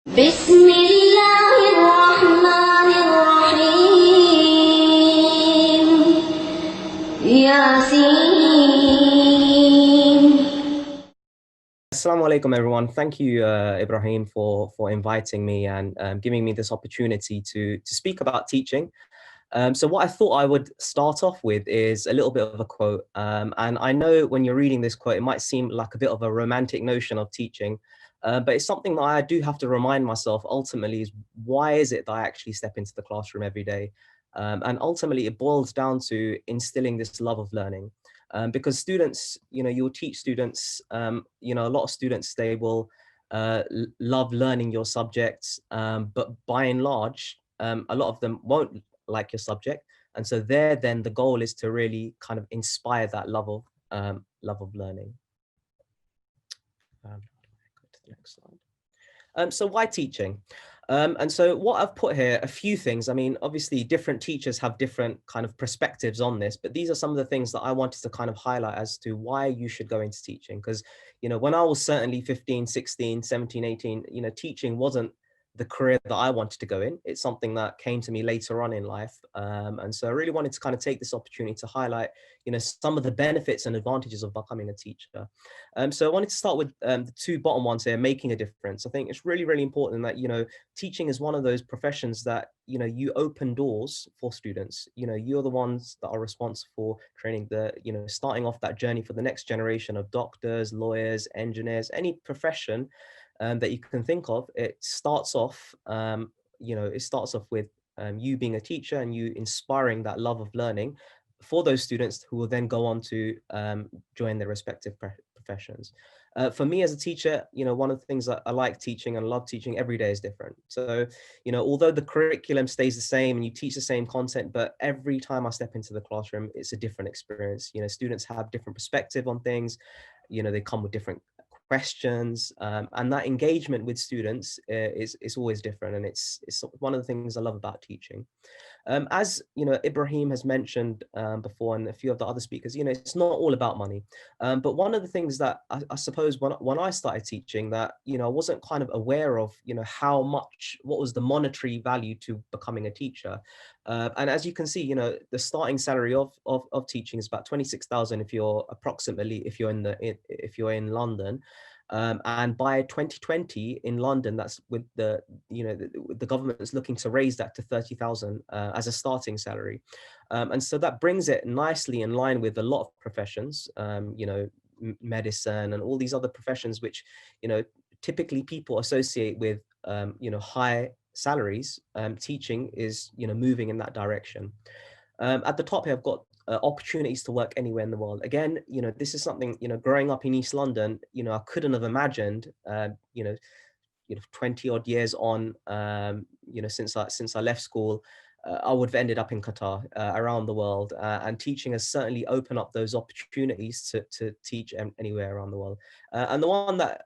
بسم الله الرحمن الرحيم ياسين. Assalamu alaikum, everyone. Thank you, Ibrahim, for inviting me and giving me this opportunity to speak about teaching. So what I thought I would start off with is a little bit of a quote. And I know when you're reading this quote, it might seem like a bit of a romantic notion of teaching, but it's something that I do have to remind myself ultimately is why is it that I actually step into the classroom every day? And ultimately, it boils down to instilling this love of learning. Because students, you'll teach students, a lot of students, they will love learning your subjects, but by and large, a lot of them won't like your subject. And so there, then the goal is to really kind of inspire that love of learning. Go to the next slide. So why teaching? And so what I've put here, a few things. I mean, obviously different teachers have different kind of perspectives on this, but these are some of the things that I wanted to kind of highlight as to why you should go into teaching. Because, when I was certainly 15, 16, 17, 18, teaching wasn't the career that I wanted to go in. It's something that came to me later on in life. And so I really wanted to kind of take this opportunity to highlight, some of the benefits and advantages of becoming a teacher. So I wanted to start with the two bottom ones here, making a difference. I think it's really, really important that, teaching is one of those professions that, you open doors for students. You're the ones that are responsible for training starting off that journey for the next generation of doctors, lawyers, engineers, any profession that you can think of. It starts off, with you being a teacher and you inspiring that love of learning for those students who will then go on to join their respective professions. For me as a teacher, one of the things that I like teaching and love teaching every day is different. So, although the curriculum stays the same and you teach the same content, but every time I step into the classroom, it's a different experience. Students have different perspective on things. They come with different questions, and that engagement with students is always different, and it's one of the things I love about teaching. As Ibrahim has mentioned before, and a few of the other speakers, it's not all about money. But one of the things that I suppose when I started teaching that, I wasn't kind of aware of, what was the monetary value to becoming a teacher. And as you can see, the starting salary of teaching is about 26,000 if you're in London. And by 2020 in London, that's with the government is looking to raise that to 30,000 as a starting salary. And so that brings it nicely in line with a lot of professions, medicine and all these other professions, which, typically people associate with, high salaries. Teaching is, moving in that direction. At the top here, I've got opportunities to work anywhere in the world. Again, this is something, growing up in East London, I couldn't have imagined, 20 odd years on, since I left school, I would have ended up in Qatar, around the world, and teaching has certainly opened up those opportunities to teach anywhere around the world. And the one that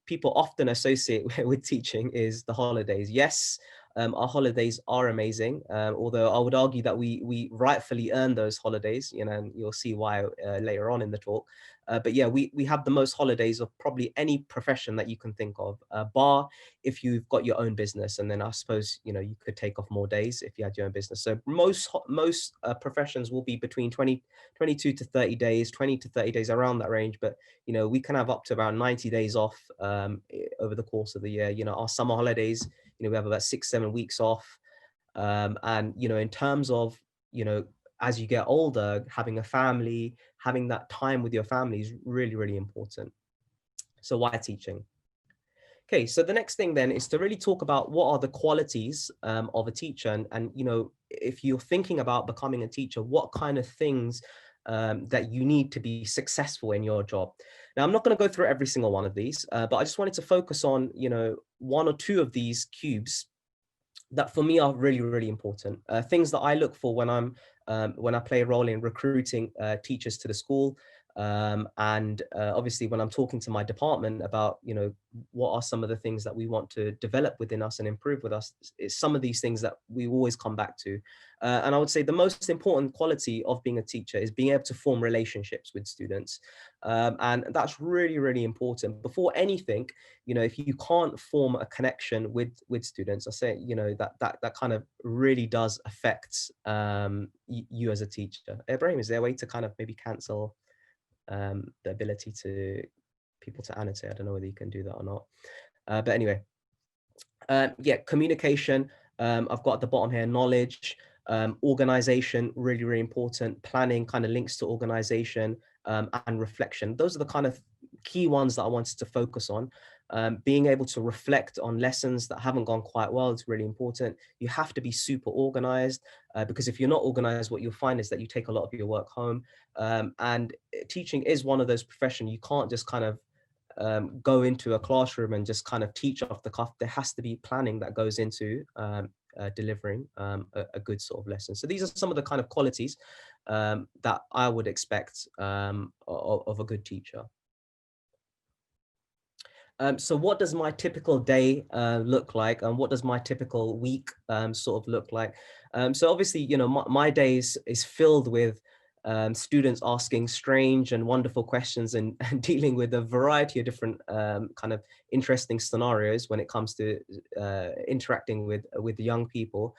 people often associate with teaching is the holidays. Yes, our holidays are amazing, although I would argue that we rightfully earn those holidays, and you'll see why later on in the talk. But yeah, we have the most holidays of probably any profession that you can think of, bar if you've got your own business, and then I suppose you could take off more days if you had your own business. So most professions will be between 22 to 30 days, 20 to 30 days, around that range. But we can have up to around 90 days off over the course of the year. Our summer holidays, we have about 6-7 weeks off. And in terms of as you get older, having a family, having that time with your family is really, really important. So why teaching? Okay, so the next thing then is to really talk about what are the qualities of a teacher, and if you're thinking about becoming a teacher, what kind of things that you need to be successful in your job. Now, I'm not going to go through every single one of these, but I just wanted to focus on one or two of these cubes that for me are really, really important. Things that I look for when I play a role in recruiting teachers to the school. And obviously, when I'm talking to my department about, what are some of the things that we want to develop within us and improve with us, it's some of these things that we always come back to. And I would say the most important quality of being a teacher is being able to form relationships with students. And that's really, really important. Before anything, if you can't form a connection with students, I say, that kind of really does affect you as a teacher. Ibrahim, is there a way to kind of maybe cancel the ability to people to annotate? I don't know whether you can do that or not. But anyway, yeah, communication. I've got at the bottom here, knowledge, organization, really, really important. Planning kind of links to organization, and reflection. Those are the kind of key ones that I wanted to focus on. Being able to reflect on lessons that haven't gone quite well is really important. You have to be super organized, because if you're not organized, what you'll find is that you take a lot of your work home. And teaching is one of those professions you can't just kind of go into a classroom and just kind of teach off the cuff. There has to be planning that goes into delivering a good sort of lesson. So these are some of the kind of qualities that I would expect of a good teacher. So what does my typical day look like, and what does my typical week sort of look like? So obviously, my days is filled with students asking strange and wonderful questions, and dealing with a variety of different kind of interesting scenarios when it comes to interacting with young people.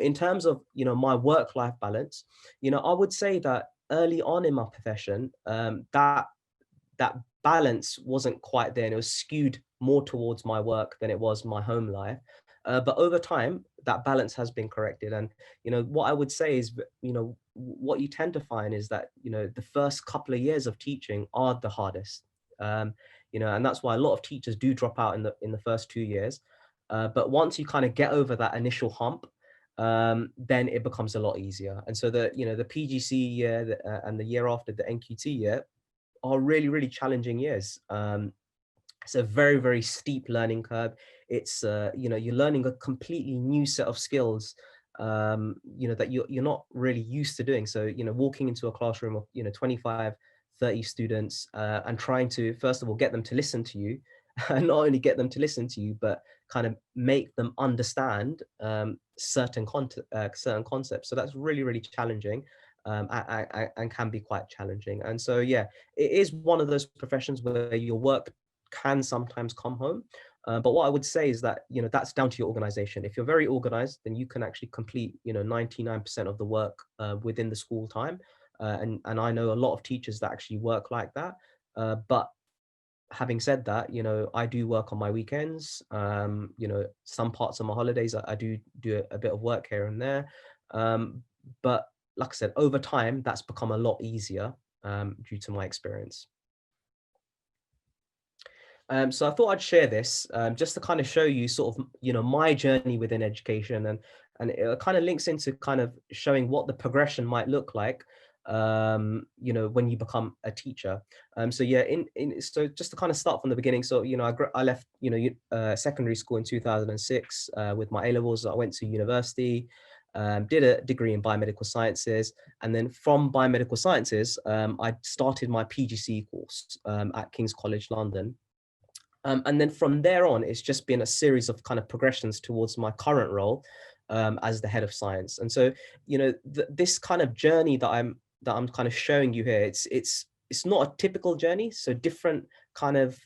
In terms of my work-life balance, I would say that early on in my profession, that balance wasn't quite there, and it was skewed more towards my work than it was my home life. But over time, that balance has been corrected. And, what I would say is, what you tend to find is that, the first couple of years of teaching are the hardest. And that's why a lot of teachers do drop out in the first 2 years. But once you kind of get over that initial hump, then it becomes a lot easier. And so the PGC year and the year after, the NQT year, are really, really challenging years. It's a very, very steep learning curve. It's, you're learning a completely new set of skills, that you're not really used to doing. So, walking into a classroom of, 25, 30 students, and trying to, first of all, get them to listen to you, and not only get them to listen to you, but kind of make them understand certain concepts. So that's really, really challenging. And can be quite challenging. And so, yeah, it is one of those professions where your work can sometimes come home. But what I would say is that, that's down to your organization. If you're very organized, then you can actually complete, 99% of the work within the school time. And I know a lot of teachers that actually work like that. But having said that, I do work on my weekends. Some parts of my holidays, I do a bit of work here and there. But like I said, over time, that's become a lot easier due to my experience. So I thought I'd share this just to kind of show you sort of, my journey within education, and it kind of links into kind of showing what the progression might look like, when you become a teacher. So yeah, so just to kind of start from the beginning. So, I left, secondary school in 2006 with my A-levels. I went to university. Did a degree in biomedical sciences, and then from biomedical sciences, I started my PGC course at King's College London. And then from there on, it's just been a series of kind of progressions towards my current role as the head of science. And so, this kind of journey that I'm kind of showing you here, it's not a typical journey. So different kind of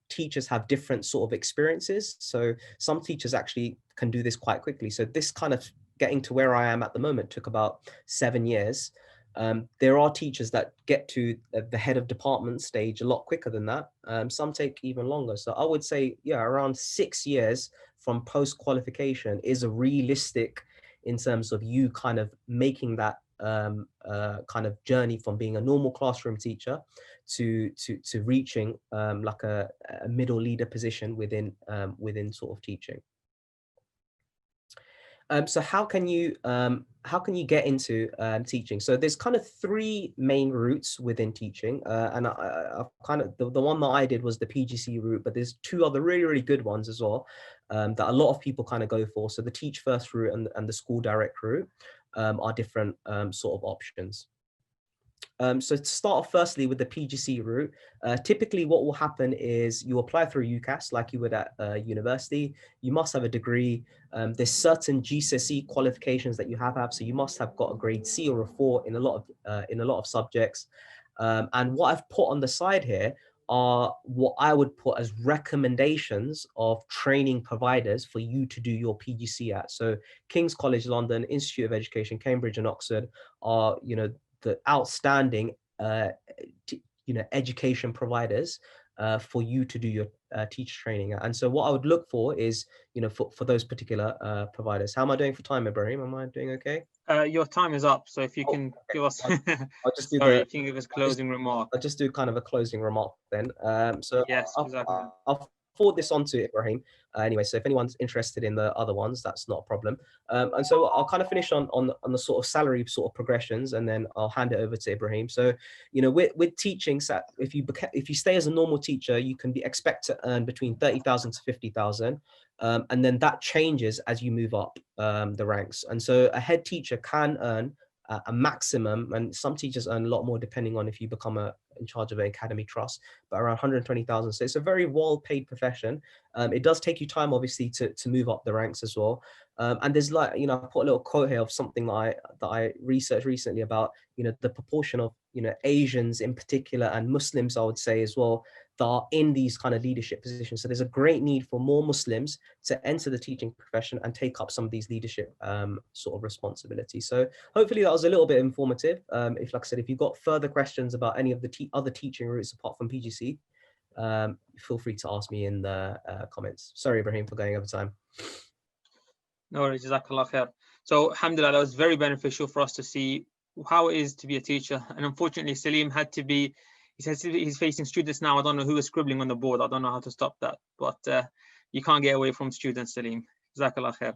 teachers have different sort of experiences. So some teachers actually can do this quite quickly. So this kind of getting to where I am at the moment took about 7 years. There are teachers that get to the head of department stage a lot quicker than that. Some take even longer. So I would say, yeah, around 6 years from post-qualification is a realistic in terms of you kind of making that kind of journey from being a normal classroom teacher to reaching like a middle leader position within sort of teaching. So how can you get into teaching? So there's kind of 3 main routes within teaching, and I've kind of the one that I did was the PGC route, but there's 2 other really, really good ones as well that a lot of people kind of go for. So the Teach First route and the School Direct route are different sort of options. So to start off firstly with the PGC route, typically what will happen is you apply through UCAS like you would at university. You must have a degree. There's certain GCSE qualifications that you have to have. So you must have got a grade C or a 4 in a lot of subjects. And what I've put on the side here are what I would put as recommendations of training providers for you to do your PGC at. So King's College London, Institute of Education, Cambridge and Oxford are, the outstanding, education providers for you to do your teacher training. And so what I would look for is, for those particular providers. How am I doing for time, Ibrahim? Am I doing okay? Your time is up, so if you can give us, I'll just do sorry, if you can give us closing remark. I'll just do kind of a closing remark then. So yes, I'll forward this on to Ibrahim. Anyway, so if anyone's interested in the other ones, that's not a problem. And so I'll kind of finish on the sort of salary sort of progressions, and then I'll hand it over to Ibrahim. So, with teaching, if you stay as a normal teacher, you can expect to earn between 30,000 to 50,000. And then that changes as you move up the ranks. And so a head teacher can earn a maximum, and some teachers earn a lot more depending on if you become in charge of an academy trust, but around 120,000. So it's a very well-paid profession. It does take you time, obviously, to move up the ranks as well. And there's I put a little quote here of something that I researched recently about, the proportion of, Asians in particular and Muslims, I would say as well, that are in these kind of leadership positions. So there's a great need for more Muslims to enter the teaching profession and take up some of these leadership sort of responsibilities. So hopefully that was a little bit informative. Like I said, if you've got further questions about any of the other teaching routes apart from PGC, feel free to ask me in the comments. Sorry, Ibrahim, for going over time. No worries, Jazakallah khair. So, alhamdulillah, that was very beneficial for us to see how it is to be a teacher. And unfortunately, Salim had to be, he's facing students now. I don't know who is scribbling on the board. I don't know how to stop that. But you can't get away from students, Salim. Jazakallah khair.